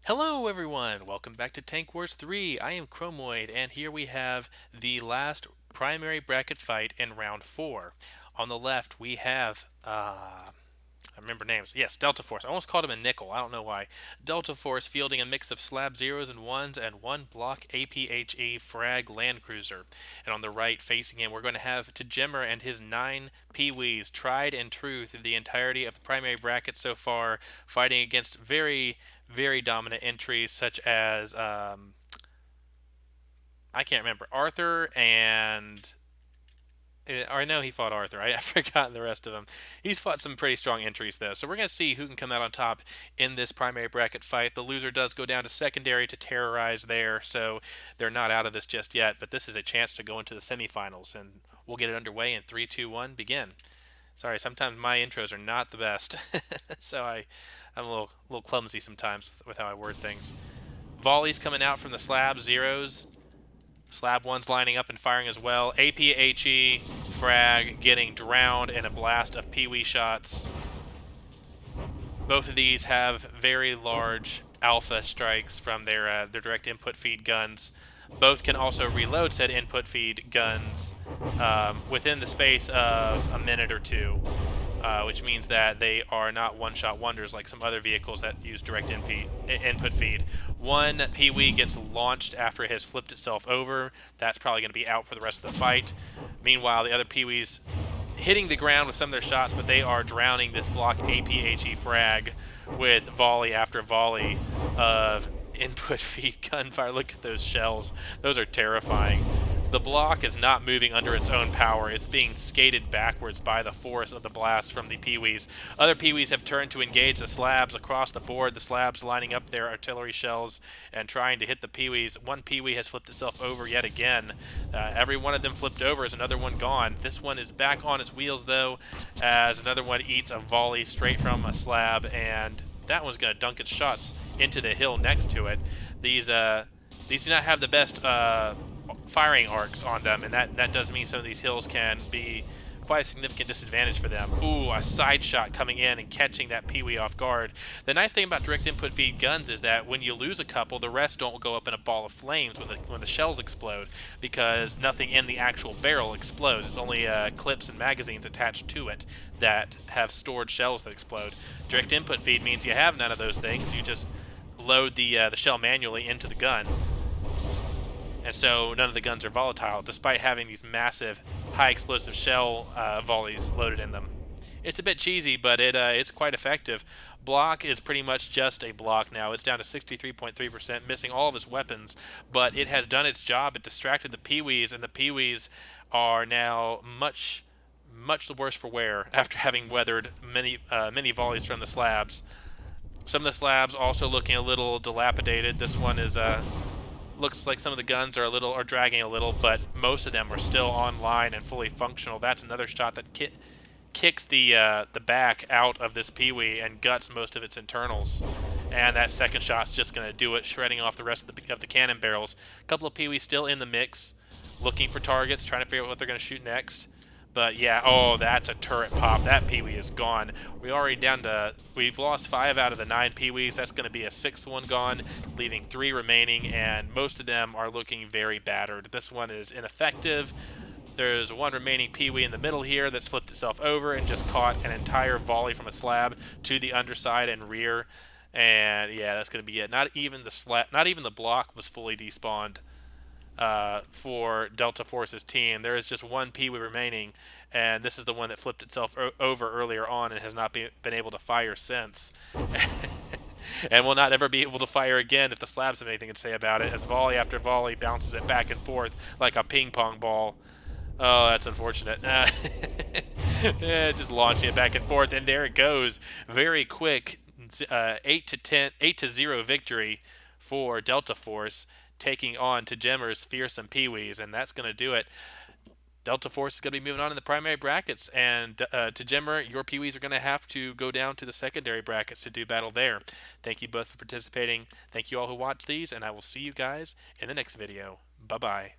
Hello everyone, welcome back to Tank Wars 3. I am Chromoid, and here we have the last primary bracket fight in round 4. On the left we have, I remember names. Yes, DeltaForce. I almost called him a nickel. I don't know why. DeltaForce fielding a mix of slab zeros and ones and one block APHE frag land cruiser. And on the right, facing him, we're going to have T3hJimmer and his 9 Pee-wees, tried and true through the entirety of the primary bracket so far, fighting against very dominant entries such as I can't remember, Arthur and I know he fought Arthur. I've forgotten the rest of them. He's fought some pretty strong entries, though. So we're going to see who can come out on top in this primary bracket fight. The loser does go down to secondary to terrorize there, so they're not out of this just yet. But this is a chance to go into the semifinals, and we'll get it underway in 3, 2, 1, begin. Sorry, sometimes my intros are not the best, so I'm a little clumsy sometimes with how I word things. Volleys coming out from the slab, zeros. Slab 1's lining up and firing as well. APHE frag getting drowned in a blast of Pee-wee shots. Both of these have very large alpha strikes from their direct input feed guns. Both can also reload said input feed guns within the space of a minute or two, which means that they are not one-shot wonders like some other vehicles that use direct input feed. One Pee-wee gets launched after it has flipped itself over. That's probably going to be out for the rest of the fight. Meanwhile, the other Pee-wees hitting the ground with some of their shots, but they are drowning this block APHE frag with volley after volley of input feed gunfire. Look at those shells. Those are terrifying. The block is not moving under its own power. It's being skated backwards by the force of the blast from the Pee-wees. Other Pee-wees have turned to engage the slabs across the board. The slabs lining up their artillery shells and trying to hit the Pee-wees. One Pee-wee has flipped itself over yet again. Every one of them flipped over is another one gone. This one is back on its wheels, though, as another one eats a volley straight from a slab, and that one's going to dunk its shots into the hill next to it. These do not have the best firing arcs on them, and that does mean some of these hills can be quite a significant disadvantage for them. Ooh, a side shot coming in and catching that Pee-wee off guard. The nice thing about direct input feed guns is that when you lose a couple, the rest don't go up in a ball of flames when the shells explode, because nothing in the actual barrel explodes. It's only clips and magazines attached to it that have stored shells that explode. Direct input feed means you have none of those things. You just load the shell manually into the gun. And so none of the guns are volatile, despite having these massive, high explosive shell volleys loaded in them. It's a bit cheesy, but it's quite effective. Block is pretty much just a block now. It's down to 63.3%, missing all of its weapons, but it has done its job. It distracted the Pee-wees, and the Pee-wees are now much the worse for wear after having weathered many volleys from the slabs. Some of the slabs also looking a little dilapidated. This one is looks like some of the guns are dragging a little, but most of them are still online and fully functional. That's another shot that kicks the back out of this Pee-wee and guts most of its internals. And that second shot's just going to do it, shredding off the rest of the cannon barrels. A couple of Pee-wees still in the mix, looking for targets, trying to figure out what they're going to shoot next. But yeah, oh, that's a turret pop. That Pee-wee is gone. We've lost 5 out of the 9 Pee-wees. That's going to be a 6th one gone, leaving 3 remaining, and most of them are looking very battered. This one is ineffective. There's one remaining Pee-wee in the middle here that's flipped itself over and just caught an entire volley from a slab to the underside and rear. And yeah, that's going to be it. Not even the block was fully despawned for DeltaForce's team. There is just one Pee-wee remaining, and this is the one that flipped itself over earlier on and has not been able to fire since. And will not ever be able to fire again if the slabs have anything to say about it, as volley after volley bounces it back and forth like a ping pong ball. Oh, that's unfortunate. Yeah, just launching it back and forth, and there it goes. Very quick 8-0 victory for DeltaForce, taking on T3hJimmer's fearsome Pee-wees, and that's going to do it. DeltaForce is going to be moving on in the primary brackets, and T3hJimmer, your Pee-wees are going to have to go down to the secondary brackets to do battle there. Thank you both for participating. Thank you all who watched these, and I will see you guys in the next video. Bye-bye.